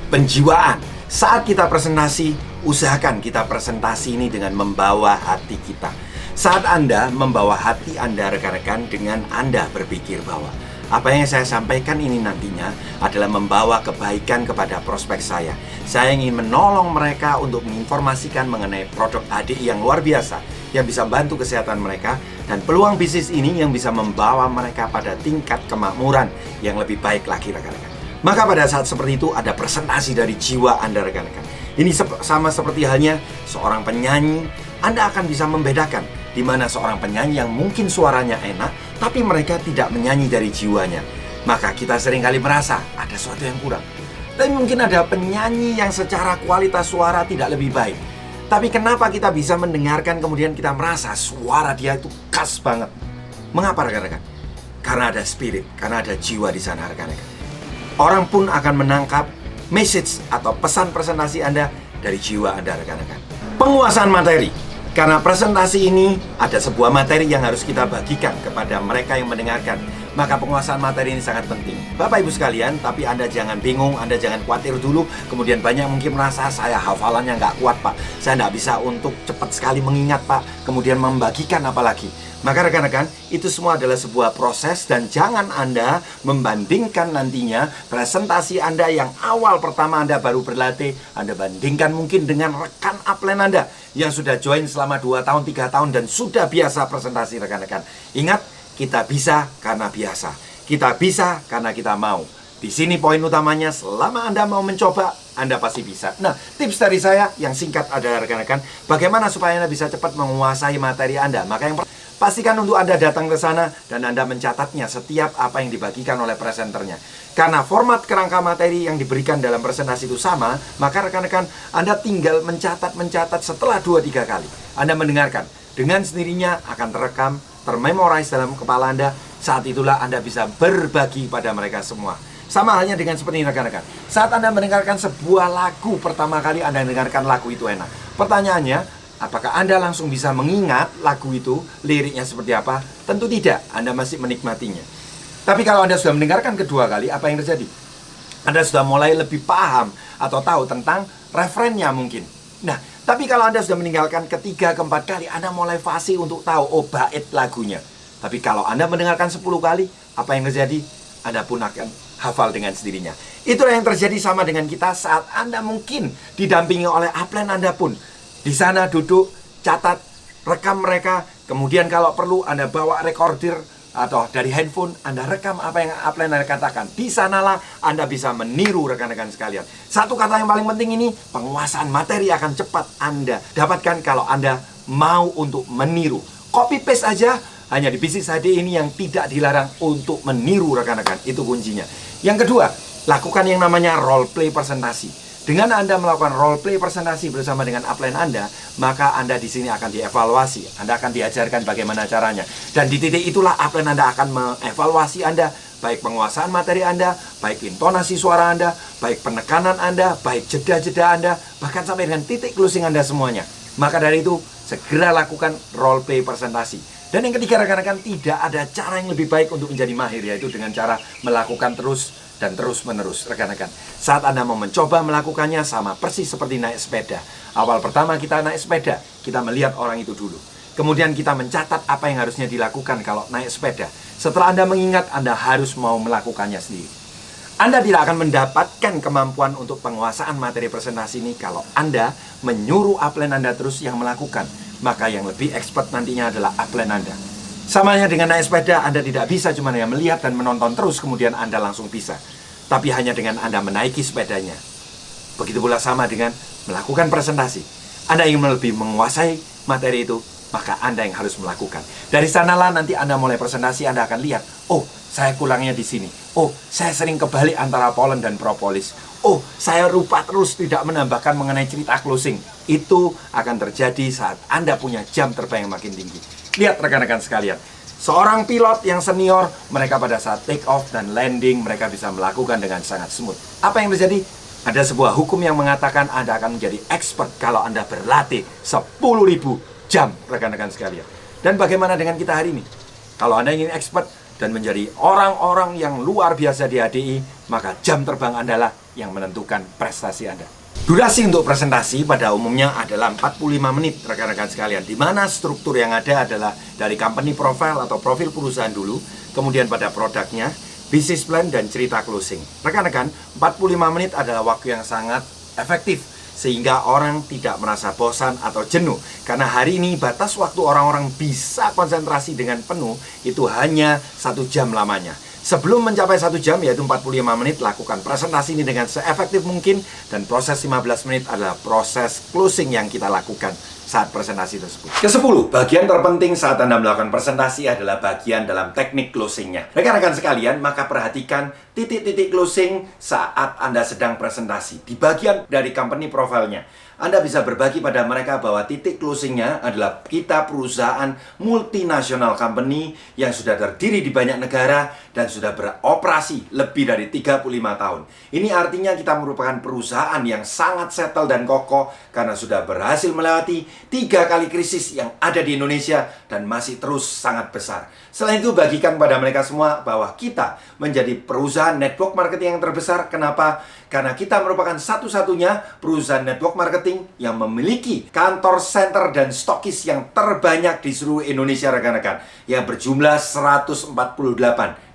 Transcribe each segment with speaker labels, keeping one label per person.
Speaker 1: penjiwaan. Saat kita presentasi, usahakan kita presentasi ini dengan membawa hati kita. Saat Anda membawa hati Anda, rekan-rekan, dengan Anda berpikir bahwa apa yang saya sampaikan ini nantinya adalah membawa kebaikan kepada prospek saya. Saya ingin menolong mereka untuk menginformasikan mengenai produk ADI yang luar biasa, yang bisa membantu kesehatan mereka, dan peluang bisnis ini yang bisa membawa mereka pada tingkat kemakmuran yang lebih baik lagi, rekan-rekan. Maka pada saat seperti itu ada presentasi dari jiwa Anda, rekan-rekan. Ini sama seperti halnya seorang penyanyi. Anda akan bisa membedakan di mana seorang penyanyi yang mungkin suaranya enak, tapi mereka tidak menyanyi dari jiwanya. Maka kita seringkali merasa ada sesuatu yang kurang. Tapi mungkin ada penyanyi yang secara kualitas suara tidak lebih baik. Tapi kenapa kita bisa mendengarkan kemudian kita merasa suara dia itu khas banget? Mengapa, rekan-rekan? Karena ada spirit, karena ada jiwa di sana, rekan-rekan. Orang pun akan menangkap message atau pesan presentasi Anda dari jiwa Anda, rekan-rekan. Penguasaan materi. Karena presentasi ini ada sebuah materi yang harus kita bagikan kepada mereka yang mendengarkan. Maka penguasaan materi ini sangat penting. Bapak Ibu sekalian, tapi Anda jangan bingung, Anda jangan khawatir dulu. Kemudian banyak mungkin merasa saya hafalannya nggak kuat, Pak. Saya nggak bisa untuk cepat sekali mengingat, Pak. Kemudian membagikan apalagi. Maka rekan-rekan, itu semua adalah sebuah proses dan jangan Anda membandingkan nantinya presentasi Anda yang awal pertama Anda baru berlatih, Anda bandingkan mungkin dengan rekan upline Anda yang sudah join selama 2 tahun, 3 tahun dan sudah biasa presentasi, rekan-rekan. Ingat, kita bisa karena biasa. Kita bisa karena kita mau. Di sini poin utamanya, selama Anda mau mencoba, Anda pasti bisa. Nah, tips dari saya yang singkat adalah, rekan-rekan, bagaimana supaya Anda bisa cepat menguasai materi Anda. Maka yang pastikan untuk Anda datang ke sana dan Anda mencatatnya setiap apa yang dibagikan oleh presenternya. Karena format kerangka materi yang diberikan dalam presentasi itu sama, maka rekan-rekan Anda tinggal mencatat setelah 2-3 kali. Anda mendengarkan, dengan sendirinya akan terekam, termemorize dalam kepala Anda. Saat itulah Anda bisa berbagi pada mereka semua. Sama halnya dengan seperti ini, rekan-rekan. Saat Anda mendengarkan sebuah lagu pertama kali Anda mendengarkan lagu itu enak. Pertanyaannya, apakah Anda langsung bisa mengingat lagu itu, liriknya seperti apa? Tentu tidak, Anda masih menikmatinya. Tapi kalau Anda sudah mendengarkan kedua kali, apa yang terjadi? Anda sudah mulai lebih paham atau tahu tentang referennya mungkin. Nah, tapi kalau Anda sudah meninggalkan ketiga, keempat kali, Anda mulai fasih untuk tahu, bait lagunya. Tapi kalau Anda mendengarkan 10 kali, apa yang terjadi? Anda pun akan hafal dengan sendirinya. Itulah yang terjadi sama dengan kita saat Anda mungkin didampingi oleh upline Anda pun. Di sana duduk, catat, rekam mereka. Kemudian kalau perlu Anda bawa recorder atau dari handphone, Anda rekam apa yang upline Anda katakan. Di sanalah Anda bisa meniru, rekan-rekan sekalian. Satu kata yang paling penting ini, penguasaan materi akan cepat Anda dapatkan kalau Anda mau untuk meniru. Copy paste aja, hanya di bisnis HD ini yang tidak dilarang untuk meniru, rekan-rekan. Itu kuncinya. Yang kedua, lakukan yang namanya role play presentasi. Dengan Anda melakukan role play presentasi bersama dengan upline Anda, maka Anda di sini akan dievaluasi. Anda akan diajarkan bagaimana caranya. Dan di titik itulah upline Anda akan mengevaluasi Anda, baik penguasaan materi Anda, baik intonasi suara Anda, baik penekanan Anda, baik jeda-jeda Anda, bahkan sampai dengan titik closing Anda semuanya. Maka dari itu, segera lakukan role play presentasi. Dan yang ketiga, rekan-rekan, tidak ada cara yang lebih baik untuk menjadi mahir, yaitu dengan cara melakukan terus dan terus-menerus, rekan-rekan. Saat Anda mau mencoba melakukannya, sama persis seperti naik sepeda. Awal pertama kita naik sepeda, kita melihat orang itu dulu. Kemudian kita mencatat apa yang harusnya dilakukan kalau naik sepeda. Setelah Anda mengingat, Anda harus mau melakukannya sendiri. Anda tidak akan mendapatkan kemampuan untuk penguasaan materi presentasi ini kalau Anda menyuruh upline Anda terus yang melakukan. Maka yang lebih expert nantinya adalah upline Anda. Samanya dengan naik sepeda, Anda tidak bisa cuma hanya melihat dan menonton terus kemudian Anda langsung bisa. Tapi hanya dengan Anda menaiki sepedanya. Begitu pula sama dengan melakukan presentasi. Anda ingin lebih menguasai materi itu, maka Anda yang harus melakukan. Dari sanalah nanti Anda mulai presentasi, Anda akan lihat, oh, saya kurangnya di sini. Oh, saya sering kebalik antara pollen dan propolis. Oh, saya lupa terus tidak menambahkan mengenai cerita closing. Itu akan terjadi saat Anda punya jam terbang yang makin tinggi. Lihat, rekan-rekan sekalian, seorang pilot yang senior, mereka pada saat take off dan landing, mereka bisa melakukan dengan sangat smooth. Apa yang terjadi? Ada sebuah hukum yang mengatakan Anda akan menjadi expert kalau Anda berlatih 10.000 jam, rekan-rekan sekalian. Dan bagaimana dengan kita hari ini? Kalau Anda ingin expert dan menjadi orang-orang yang luar biasa di HDI, maka jam terbang Anda lah yang menentukan prestasi Anda. Durasi untuk presentasi pada umumnya adalah 45 menit, rekan-rekan sekalian. Di mana struktur yang ada adalah dari company profile atau profil perusahaan dulu, kemudian pada produknya, business plan, dan cerita closing. Rekan-rekan, 45 menit adalah waktu yang sangat efektif, sehingga orang tidak merasa bosan atau jenuh. Karena hari ini batas waktu orang-orang bisa konsentrasi dengan penuh itu hanya 1 jam lamanya. Sebelum mencapai 1 jam, yaitu 45 menit, lakukan presentasi ini dengan seefektif mungkin. Dan proses 15 menit adalah proses closing yang kita lakukan saat presentasi tersebut. Ke-10, bagian terpenting saat Anda melakukan presentasi adalah bagian dalam teknik closingnya. Rekan-rekan sekalian, maka perhatikan titik-titik closing saat Anda sedang presentasi. Di bagian dari company profile-nya, Anda bisa berbagi pada mereka bahwa titik closingnya adalah kita perusahaan multinasional company yang sudah terdiri di banyak negara dan sudah beroperasi lebih dari 35 tahun. Ini artinya kita merupakan perusahaan yang sangat settle dan kokoh karena sudah berhasil melewati 3 kali krisis yang ada di Indonesia dan masih terus sangat besar. Selain itu, bagikan pada mereka semua bahwa kita menjadi perusahaan network marketing yang terbesar. Kenapa? Karena kita merupakan satu-satunya perusahaan network marketing yang memiliki kantor center dan stokis yang terbanyak di seluruh Indonesia, rekan-rekan, yang berjumlah 148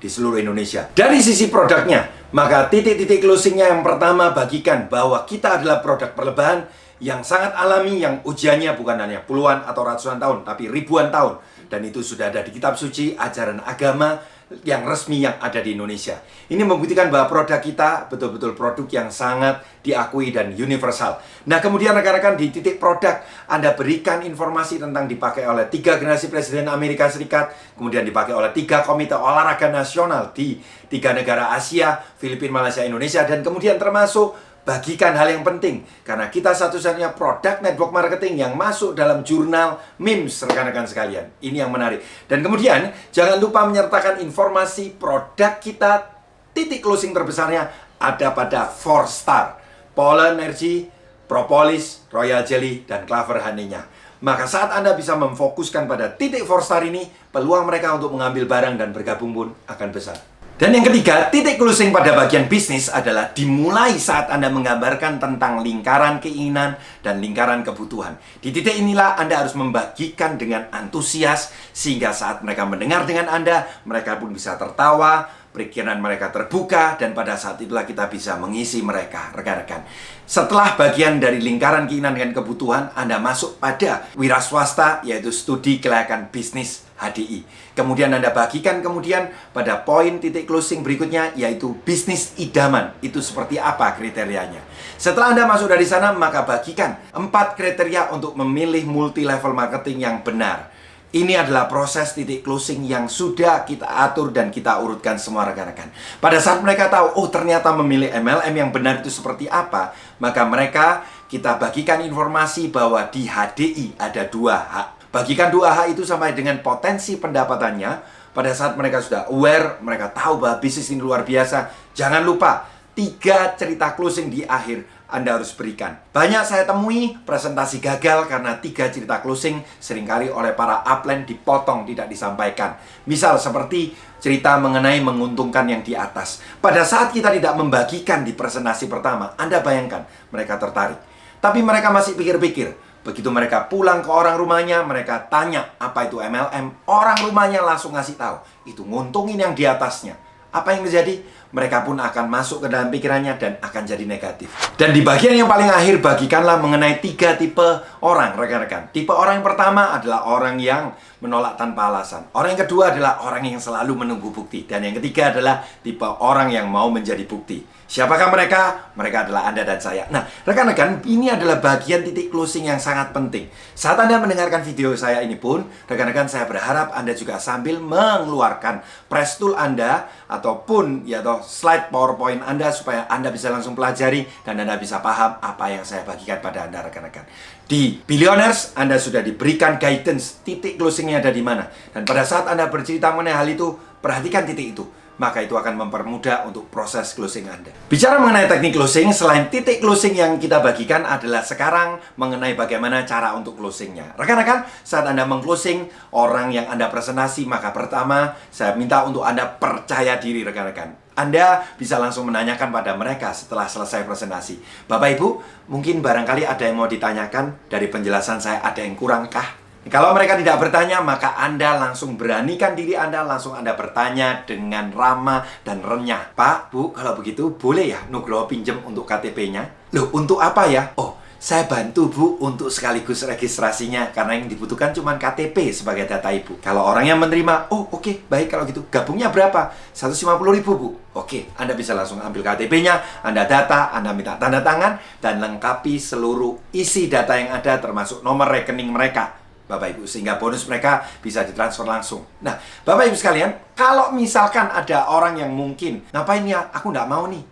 Speaker 1: di seluruh Indonesia. Dari sisi produknya, maka titik-titik closingnya yang pertama, bagikan bahwa kita adalah produk perlebahan yang sangat alami, yang ujiannya bukan hanya puluhan atau ratusan tahun, tapi ribuan tahun. Dan itu sudah ada di kitab suci, ajaran agama yang resmi yang ada di Indonesia. Ini membuktikan bahwa produk kita betul-betul produk yang sangat diakui dan universal. Nah, kemudian rekan-rekan, di titik produk Anda berikan informasi tentang dipakai oleh 3 generasi Presiden Amerika Serikat, kemudian dipakai oleh 3 komite olahraga nasional di 3 negara Asia, Filipina, Malaysia, Indonesia, dan kemudian termasuk bagikan hal yang penting, karena kita satu-satunya produk network marketing yang masuk dalam jurnal MIMS, rekan-rekan sekalian. Ini yang menarik. Dan kemudian, jangan lupa menyertakan informasi produk kita. Titik closing terbesarnya ada pada 4 star. Polar Energy, Propolis, Royal Jelly, dan Clover Honey-nya. Maka saat Anda bisa memfokuskan pada titik 4 star ini, peluang mereka untuk mengambil barang dan bergabung pun akan besar. Dan yang ketiga, titik closing pada bagian bisnis adalah dimulai saat Anda menggambarkan tentang lingkaran keinginan dan lingkaran kebutuhan. Di titik inilah Anda harus membagikan dengan antusias, sehingga saat mereka mendengar dengan Anda, mereka pun bisa tertawa, pikiran mereka terbuka, dan pada saat itulah kita bisa mengisi mereka, rekan-rekan. Setelah bagian dari lingkaran keinginan dan kebutuhan, Anda masuk pada wira swasta, yaitu studi kelayakan bisnis HDI. Kemudian Anda bagikan kemudian pada poin titik closing berikutnya, yaitu bisnis idaman. Itu seperti apa kriterianya. Setelah Anda masuk dari sana, maka bagikan 4 kriteria untuk memilih multi level marketing yang benar. Ini adalah proses titik closing yang sudah kita atur dan kita urutkan semua, rekan-rekan. Pada saat mereka tahu, oh ternyata memilih MLM yang benar itu seperti apa, maka mereka kita bagikan informasi bahwa di HDI ada 2 hak. Bagikan 2 hak itu sampai dengan potensi pendapatannya. Pada saat mereka sudah aware, mereka tahu bahwa bisnis ini luar biasa. Jangan lupa, 3 cerita closing di akhir Anda harus berikan. Banyak saya temui presentasi gagal karena 3 cerita closing seringkali oleh para upline dipotong, tidak disampaikan. Misal seperti cerita mengenai menguntungkan yang di atas. Pada saat kita tidak membagikan di presentasi pertama, Anda bayangkan mereka tertarik. Tapi mereka masih pikir-pikir. Begitu mereka pulang ke orang rumahnya, mereka tanya apa itu MLM. Orang rumahnya langsung ngasih tahu, itu nguntungin yang di atasnya. Apa yang terjadi? Mereka pun akan masuk ke dalam pikirannya dan akan jadi negatif. Dan di bagian yang paling akhir, bagikanlah mengenai 3 tipe orang, rekan-rekan. Tipe orang yang pertama adalah orang yang menolak tanpa alasan. Orang yang kedua adalah orang yang selalu menunggu bukti. Dan yang ketiga adalah tipe orang yang mau menjadi bukti. Siapakah mereka? Mereka adalah Anda dan saya. Nah, rekan-rekan, ini adalah bagian titik closing yang sangat penting. Saat Anda mendengarkan video saya ini pun, rekan-rekan, saya berharap Anda juga sambil mengeluarkan press tool Anda ataupun slide PowerPoint Anda supaya Anda bisa langsung pelajari dan Anda bisa paham apa yang saya bagikan pada Anda, rekan-rekan. Di Billionaires, Anda sudah diberikan guidance titik closingnya ada di mana. Dan pada saat Anda bercerita mengenai hal itu, perhatikan titik itu. Maka itu akan mempermudah untuk proses closing Anda. Bicara mengenai teknik closing, selain titik closing yang kita bagikan adalah sekarang mengenai bagaimana cara untuk closingnya. Rekan-rekan, saat Anda meng-closing orang yang Anda presentasi, maka pertama saya minta untuk Anda percaya diri, rekan-rekan. Anda bisa langsung menanyakan pada mereka setelah selesai presentasi. Bapak Ibu, mungkin barangkali ada yang mau ditanyakan dari penjelasan saya, ada yang kurangkah? Kalau mereka tidak bertanya, maka Anda langsung beranikan diri Anda, langsung Anda bertanya dengan ramah dan renyah. Pak, Bu, kalau begitu boleh ya Nugroho pinjem untuk KTP-nya? Loh, untuk apa ya? Oh, saya bantu Bu untuk sekaligus registrasinya, karena yang dibutuhkan cuma KTP sebagai data Ibu. Kalau orang yang menerima, oh oke, baik kalau gitu. Gabungnya berapa? 150.000 Bu. Oke, Anda bisa langsung ambil KTP-nya, Anda data, Anda minta tanda tangan, dan lengkapi seluruh isi data yang ada termasuk nomor rekening mereka, Bapak Ibu, sehingga bonus mereka bisa ditransfer langsung. Nah, Bapak Ibu sekalian, kalau misalkan ada orang yang mungkin, ngapain ya, aku nggak mau nih,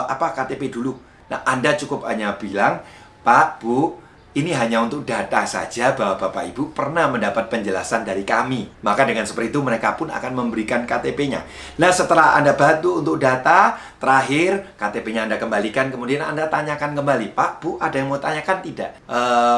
Speaker 1: KTP dulu. Nah, Anda cukup hanya bilang, Pak, Bu, ini hanya untuk data saja bahwa Bapak Ibu pernah mendapat penjelasan dari kami. Maka dengan seperti itu mereka pun akan memberikan KTP-nya. Nah, setelah Anda bantu untuk data, terakhir KTP-nya Anda kembalikan, kemudian Anda tanyakan kembali, Pak, Bu, ada yang mau tanyakan tidak?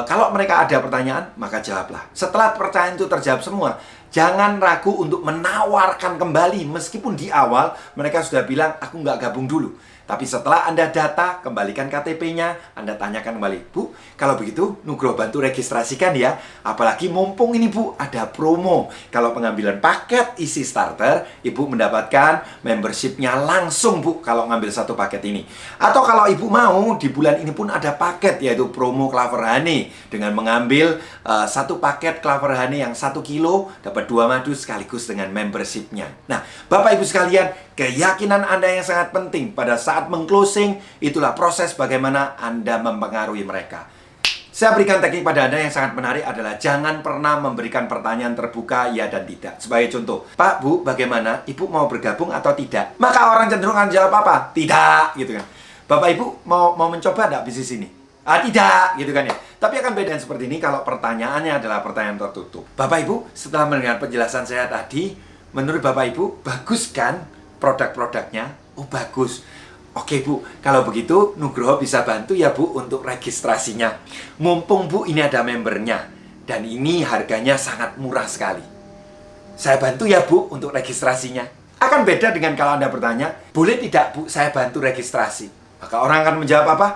Speaker 1: Kalau mereka ada pertanyaan, maka jawablah. Setelah pertanyaan itu terjawab semua, jangan ragu untuk menawarkan kembali. Meskipun di awal mereka sudah bilang, aku nggak gabung dulu. Tapi setelah Anda data, kembalikan KTP-nya, Anda tanyakan kembali, Bu, kalau begitu Nugroho bantu registrasikan ya. Apalagi mumpung ini Bu, ada promo. Kalau pengambilan paket isi starter, Ibu mendapatkan membership-nya langsung Bu, kalau ngambil satu paket ini. Atau kalau Ibu mau, di bulan ini pun ada paket, yaitu promo Clover Honey. Dengan mengambil satu paket Clover Honey yang 1 kilo, dapat 2 madu sekaligus dengan membership-nya. Nah, Bapak Ibu sekalian, keyakinan Anda yang sangat penting pada saat meng-closing, itulah proses bagaimana Anda mempengaruhi mereka. Saya berikan teknik pada Anda yang sangat menarik adalah jangan pernah memberikan pertanyaan terbuka ya dan tidak. Sebagai contoh, Pak, Bu, bagaimana? Ibu mau bergabung atau tidak? Maka orang cenderung akan jawab apa? Tidak, gitu kan. Bapak Ibu mau mencoba enggak bisnis ini? Tidak, gitu kan ya. Tapi akan beda seperti ini kalau pertanyaannya adalah pertanyaan tertutup. Bapak Ibu, setelah mendengar penjelasan saya tadi, menurut Bapak Ibu, bagus kan produk-produknya? Oh, bagus. Oke Bu, kalau begitu Nugroho bisa bantu ya Bu untuk registrasinya. Mumpung Bu ini ada membernya, dan ini harganya sangat murah sekali. Saya bantu ya Bu untuk registrasinya. Akan beda dengan kalau Anda bertanya, boleh tidak Bu saya bantu registrasi? Maka orang akan menjawab apa?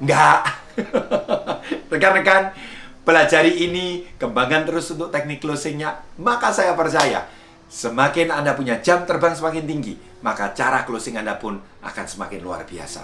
Speaker 1: Enggak. Rekan-rekan, pelajari ini, kembangkan terus untuk teknik closingnya. Maka saya percaya, semakin Anda punya jam terbang semakin tinggi, maka cara closing Anda pun akan semakin luar biasa.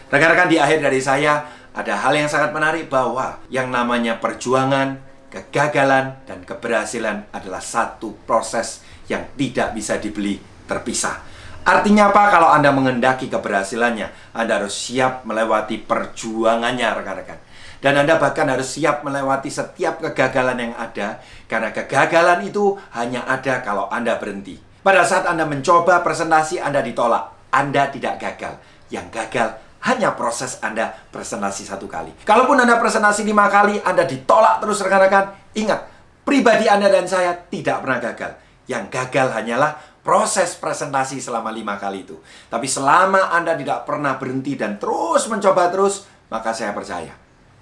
Speaker 1: Rekan-rekan, di akhir dari saya, ada hal yang sangat menarik bahwa yang namanya perjuangan, kegagalan, dan keberhasilan adalah satu proses yang tidak bisa dibeli terpisah. Artinya apa? Kalau Anda mengendaki keberhasilannya, Anda harus siap melewati perjuangannya, rekan-rekan. Dan Anda bahkan harus siap melewati setiap kegagalan yang ada, karena kegagalan itu hanya ada kalau Anda berhenti. Pada saat Anda mencoba presentasi, Anda ditolak. Anda tidak gagal. Yang gagal hanya proses Anda presentasi 1 kali. Kalaupun Anda presentasi 5 kali, Anda ditolak terus, rekan-rekan. Ingat, pribadi Anda dan saya tidak pernah gagal. Yang gagal hanyalah proses presentasi selama 5 kali itu. Tapi selama Anda tidak pernah berhenti dan terus mencoba terus, maka saya percaya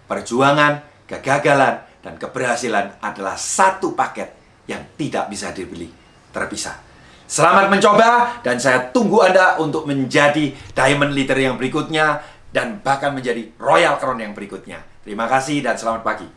Speaker 1: perjuangan, kegagalan, dan keberhasilan adalah satu paket yang tidak bisa dibeli terpisah. Selamat mencoba, dan saya tunggu Anda untuk menjadi Diamond Leader yang berikutnya, dan bahkan menjadi Royal Crown yang berikutnya. Terima kasih dan selamat pagi.